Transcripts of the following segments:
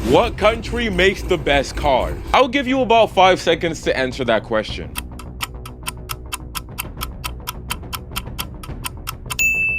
What country makes the best cars? I'll give you about 5 seconds to answer that question.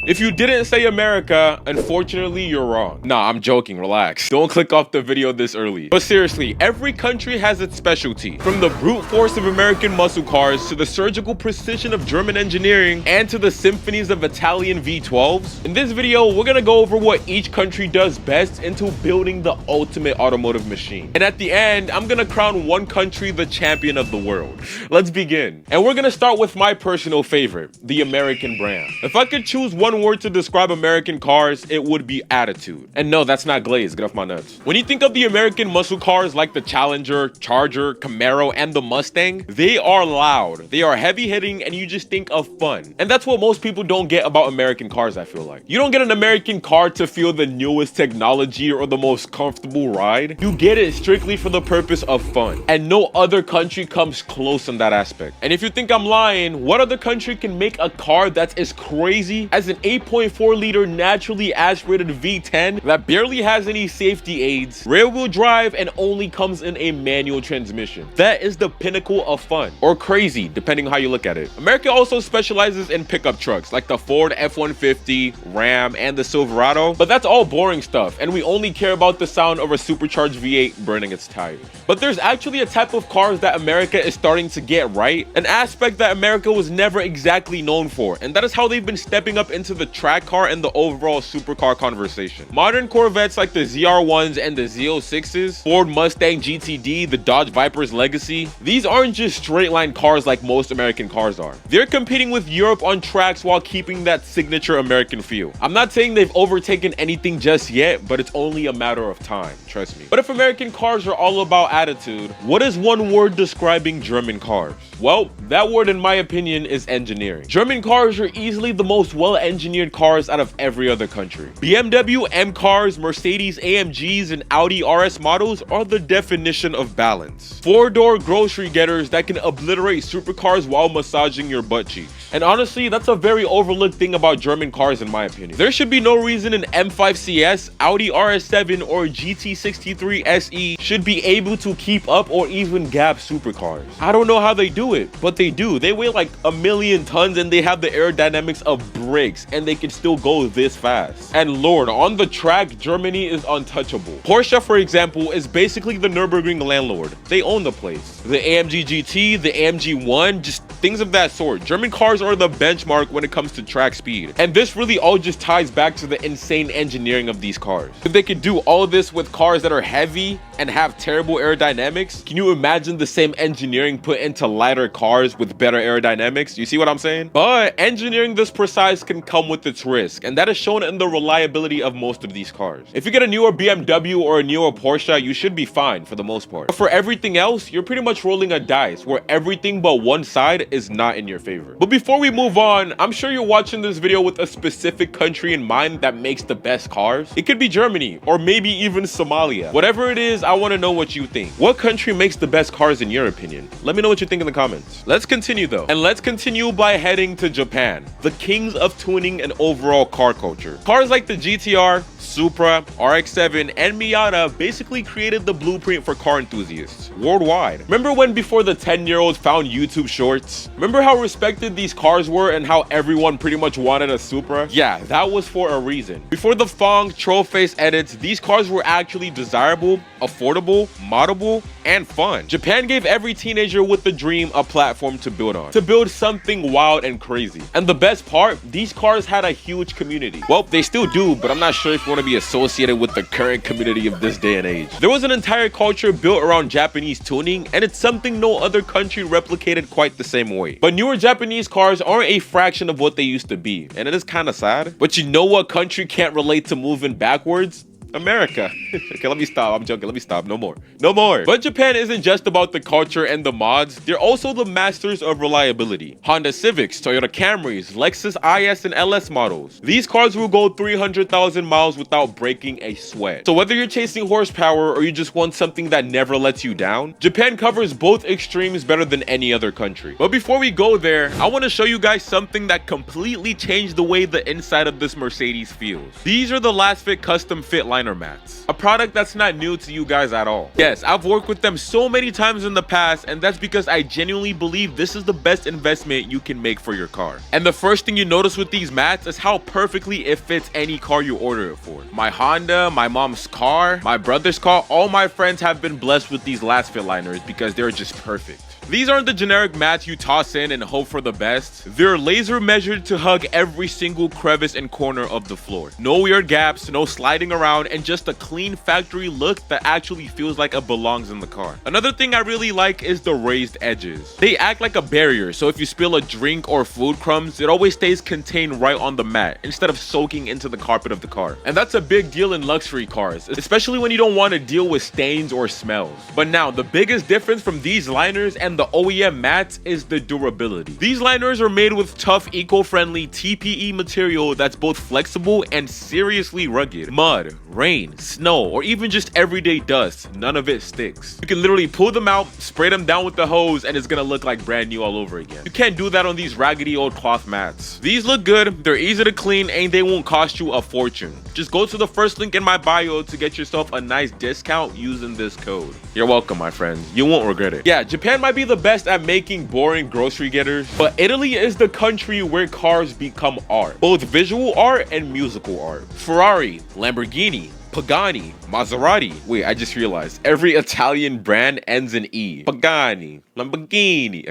If you didn't say America, unfortunately, you're wrong. Nah, I'm joking, relax. Don't click off the video this early. But seriously, every country has its specialty. From the brute force of American muscle cars, to the surgical precision of German engineering, and to the symphonies of Italian V12s. In this video, we're gonna go over what each country does best into building the ultimate automotive machine. And at the end, I'm gonna crown one country the champion of the world. Let's begin. And we're gonna start with my personal favorite, the American brand. If I could choose one word to describe American cars, it would be attitude. And no, that's not glaze, get off my nuts. When you think of the American muscle cars like the Challenger, Charger, Camaro, and the Mustang, they are loud, they are heavy hitting, and you just think of fun. And that's what most people don't get about American cars, I feel like. You don't get an American car to feel the newest technology or the most comfortable ride. You get it strictly for the purpose of fun. And no other country comes close in that aspect. And if you think I'm lying, what other country can make a car that's as crazy as an 8.4 liter naturally aspirated V10 that barely has any safety aids, rear wheel drive, and only comes in a manual transmission? That is the pinnacle of fun, or crazy, depending on how you look at it. America also specializes in pickup trucks like the Ford F-150, Ram, and the Silverado, but that's all boring stuff, and we only care about the sound of a supercharged V8 burning its tires. But there's actually a type of cars that America is starting to get right, an aspect that America was never exactly known for, and that is how they've been stepping up into the track car and the overall supercar conversation. Modern Corvettes like the ZR1s and the Z06s, Ford Mustang GTD, the Dodge Viper's Legacy, these aren't just straight line cars like most American cars are. They're competing with Europe on tracks while keeping that signature American feel. I'm not saying they've overtaken anything just yet, but it's only a matter of time, trust me. But if American cars are all about attitude, what is one word describing German cars? Well, that word in my opinion is engineering. German cars are easily the most well-engineered cars out of every other country. BMW M cars, Mercedes AMGs, and Audi RS models are the definition of balance. Four-door grocery getters that can obliterate supercars while massaging your butt cheeks. And honestly, that's a very overlooked thing about German cars in my opinion. There should be no reason an M5 CS, Audi RS7, or GT63 SE should be able to keep up or even gap supercars. I don't know how they do it, but they do. They weigh like 1,000,000 tons and they have the aerodynamics of bricks, and they can still go this fast. And Lord, on the track, Germany is untouchable. Porsche, for example, is basically the Nürburgring landlord. They own the place. The AMG GT, the AMG 1, just things of that sort. German cars are the benchmark when it comes to track speed. And this really all just ties back to the insane engineering of these cars. If they could do all of this with cars that are heavy and have terrible aerodynamics, can you imagine the same engineering put into lighter cars with better aerodynamics? You see what I'm saying? But engineering this precise can come with its risk, and that is shown in the reliability of most of these cars. If you get a newer BMW or a newer Porsche, you should be fine for the most part. But for everything else, you're pretty much rolling a dice where everything but one side is not in your favor. But before we move on, I'm sure you're watching this video with a specific country in mind that makes the best cars. It could be Germany or maybe even Somalia. Whatever it is, I want to know what you think. What country makes the best cars in your opinion? Let me know what you think in the comments. Let's continue though. And let's continue by heading to Japan, the kings of tuning and overall car culture. Cars like the GTR, Supra, RX-7, and Miata basically created the blueprint for car enthusiasts worldwide. Remember when before the 10-year-olds found YouTube shorts? Remember how respected these cars were and how everyone pretty much wanted a Supra? Yeah, that was for a reason. Before the Fong troll face edits, these cars were actually desirable, affordable, moddable, and fun. Japan gave every teenager with a dream a platform to build on, to build something wild and crazy. And the best part, these cars had a huge community. Well, they still do, but I'm not sure if you want to be associated with the current community of this day and age. There was an entire culture built around Japanese tuning, and it's something no other country replicated quite the same way. But newer Japanese cars aren't a fraction of what they used to be, and it is kind of sad. But you know what country can't relate to moving backwards? America. Okay, let me stop. I'm joking. Let me stop. No more. No more. But Japan isn't just about the culture and the mods. They're also the masters of reliability. Honda Civics, Toyota Camrys, Lexus IS and LS models. These cars will go 300,000 miles without breaking a sweat. So whether you're chasing horsepower or you just want something that never lets you down, Japan covers both extremes better than any other country. But before we go there, I want to show you guys something that completely changed the way the inside of this Mercedes feels. These are the last fit custom fit line liner mats, a product that's not new to you guys at all. Yes, I've worked with them so many times in the past, and that's because I genuinely believe this is the best investment you can make for your car. And the first thing you notice with these mats is how perfectly it fits any car you order it for. My Honda, my mom's car, my brother's car, all my friends have been blessed with these last fit liners because they're just perfect. These aren't the generic mats you toss in and hope for the best. They're laser measured to hug every single crevice and corner of the floor. No weird gaps, no sliding around, and just a clean factory look that actually feels like it belongs in the car. Another thing I really like is the raised edges. They act like a barrier, so if you spill a drink or food crumbs, it always stays contained right on the mat instead of soaking into the carpet of the car. And that's a big deal in luxury cars, especially when you don't want to deal with stains or smells. But now, the biggest difference from these liners and the OEM mats is the durability. These liners are made with tough, eco-friendly TPE material that's both flexible and seriously rugged. Mud, rain, snow, or even just everyday dust, none of it sticks. You can literally pull them out, spray them down with the hose, and it's gonna look like brand new all over again. You can't do that on these raggedy old cloth mats. These look good, they're easy to clean, and they won't cost you a fortune. Just go to the first link in my bio to get yourself a nice discount using this code. You're welcome, my friends. You won't regret it. Yeah, Japan might be the best at making boring grocery getters, but Italy is the country where cars become art, both visual art and musical art. Ferrari, Lamborghini, Pagani, Maserati. Wait, I just realized every Italian brand ends in E. Pagani, Lamborghini.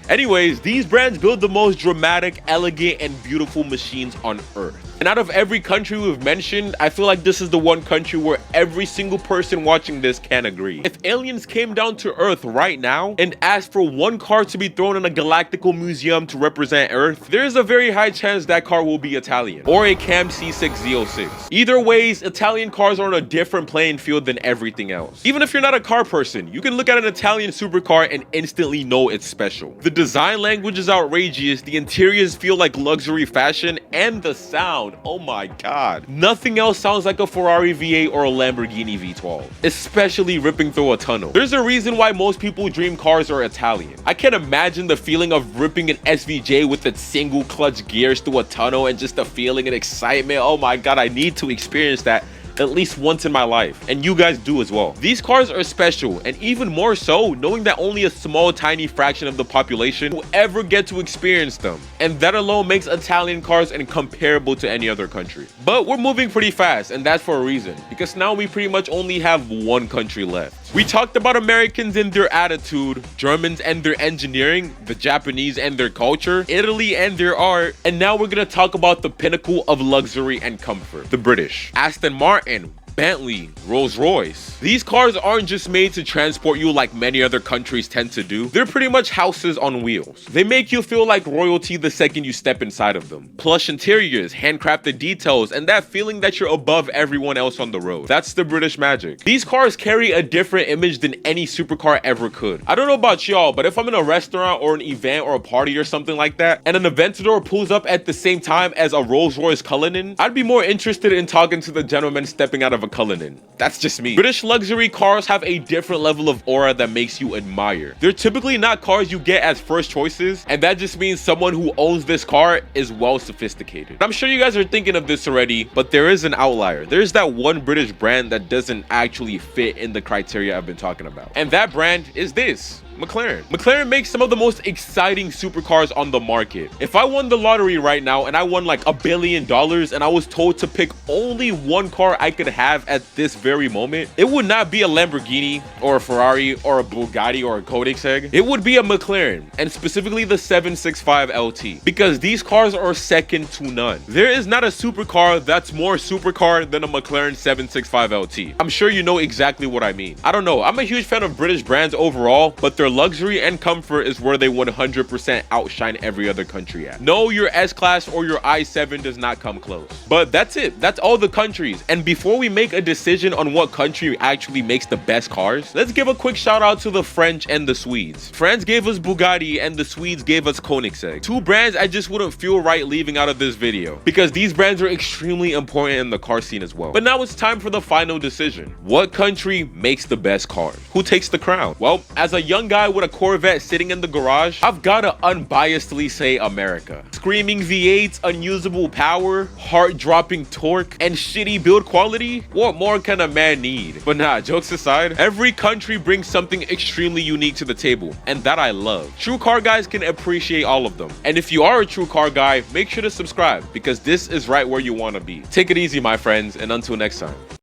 Anyways, these brands build the most dramatic, elegant, and beautiful machines on earth. And out of every country we've mentioned, I feel like this is the one country where every single person watching this can agree. If aliens came down to Earth right now and asked for one car to be thrown in a galactical museum to represent Earth, there is a very high chance that car will be Italian, or a Cam C6 Z06. Either ways, Italian cars are on a different playing field than everything else. Even if you're not a car person, you can look at an Italian supercar and instantly know it's special. The design language is outrageous, the interiors feel like luxury fashion, and the sound, oh my god. Nothing else sounds like a Ferrari V8 or a Lamborghini V12, especially ripping through a tunnel. There's a reason why most people dream cars are Italian. I can't imagine the feeling of ripping an SVJ with its single clutch gears through a tunnel and just the feeling and excitement. Oh my god, I need to experience that at least once in my life, and you guys do as well. These cars are special, and even more so knowing that only a small tiny fraction of the population will ever get to experience them, and that alone makes Italian cars incomparable to any other country. But we're moving pretty fast, and that's for a reason, because now we pretty much only have one country left. We talked about Americans and their attitude, Germans and their engineering, the Japanese and their culture, Italy and their art, and now we're gonna talk about the pinnacle of luxury and comfort, the British. Aston Martin, Bentley, Rolls-Royce. These cars aren't just made to transport you like many other countries tend to do. They're pretty much houses on wheels. They make you feel like royalty the second you step inside of them. Plush interiors, handcrafted details, and that feeling that you're above everyone else on the road. That's the British magic. These cars carry a different image than any supercar ever could. I don't know about y'all, but if I'm in a restaurant or an event or a party or something like that, and an Aventador pulls up at the same time as a Rolls-Royce Cullinan, I'd be more interested in talking to the gentleman stepping out of a Cullinan. That's just me. British luxury cars have a different level of aura that makes you admire. They're typically not cars you get as first choices, and that just means someone who owns this car is well sophisticated. I'm sure you guys are thinking of this already, but there is an outlier. There's that one British brand that doesn't actually fit in the criteria I've been talking about. And that brand is this. McLaren. McLaren makes some of the most exciting supercars on the market. If I won the lottery right now and I won like $1 billion and I was told to pick only one car I could have at this very moment, it would not be a Lamborghini or a Ferrari or a Bugatti or a Koenigsegg. It would be a McLaren, and specifically the 765 LT, because these cars are second to none. There is not a supercar that's more supercar than a McLaren 765 LT. I'm sure you know exactly what I mean. I don't know, I'm a huge fan of British brands overall, but their luxury and comfort is where they 100% outshine every other country at. No, your S-Class or your i7 does not come close. But that's it. That's all the countries. And before we make a decision on what country actually makes the best cars, let's give a quick shout out to the French and the Swedes. France gave us Bugatti and the Swedes gave us Koenigsegg. Two brands I just wouldn't feel right leaving out of this video, because these brands are extremely important in the car scene as well. But now it's time for the final decision. What country makes the best cars? Who takes the crown? Well, as a young guy guy with a Corvette sitting in the garage, I've gotta unbiasedly say America. Screaming V8s, unusable power, heart-dropping torque, and shitty build quality? What more can a man need? But nah, jokes aside, every country brings something extremely unique to the table, and that I love. True car guys can appreciate all of them. And if you are a true car guy, make sure to subscribe, because this is right where you want to be. Take it easy, my friends, and until next time.